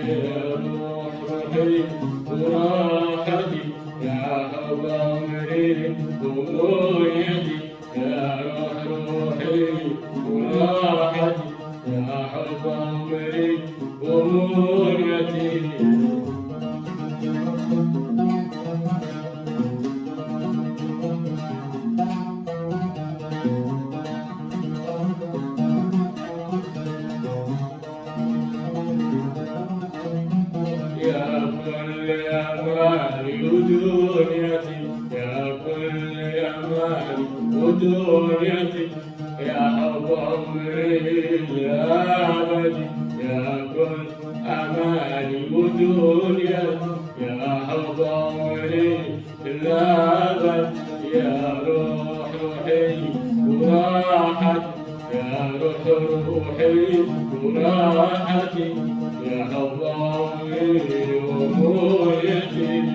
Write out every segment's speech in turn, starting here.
روح روحي وراحتي يا حب عمري ومنيتي يا روح روحي وراحتي يا حب عمري ومنيتي يا كل أمالي ودنيتي يا كل أمالي ودنيتي يا حب عمري الأبدي يا كل أمالي ودنيتي يا حب عمري الأبدي يا روح روحي وراحتي يا روح روحي وراحتي يا حب عمري ومنيتي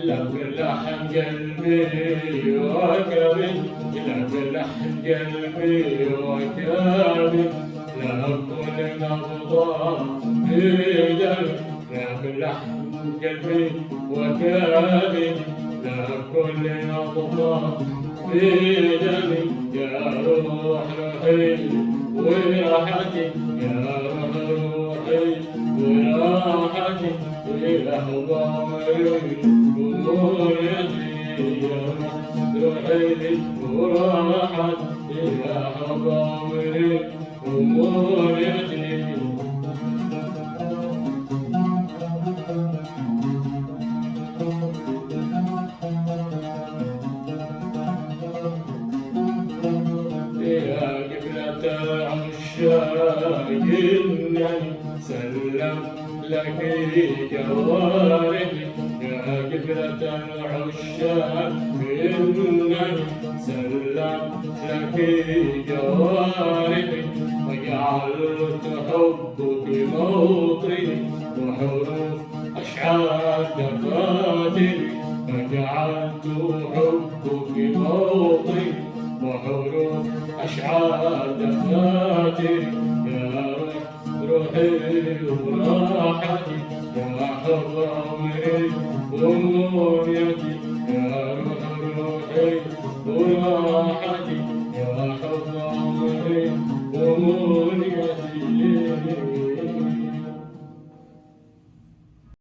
لك لحن قلبي وكبد لك لحن قلبي وكبد لك كل نبضة في قلبي لك لحن قلبي وكبد لك كل نبضة في قلبي يا روح روحي وراحتي يا روح روحي وراحتي يا حب عمري ومنيتي يا روحي وراحتي يا حب عمري ومنيتي يا قبلة العشاق إنني سلم لك جوارحي يا قبلة العشاق إنني سلم لك جوارحي وجعلت حبك موطني وحروف أشعار دفاتري فجعلت حبك موطني وحروف أشعار دفاتري يا روحي وراحتي يا حب عمري ومنيتي يا روحي وراحتي يا حب عمري ومنيتي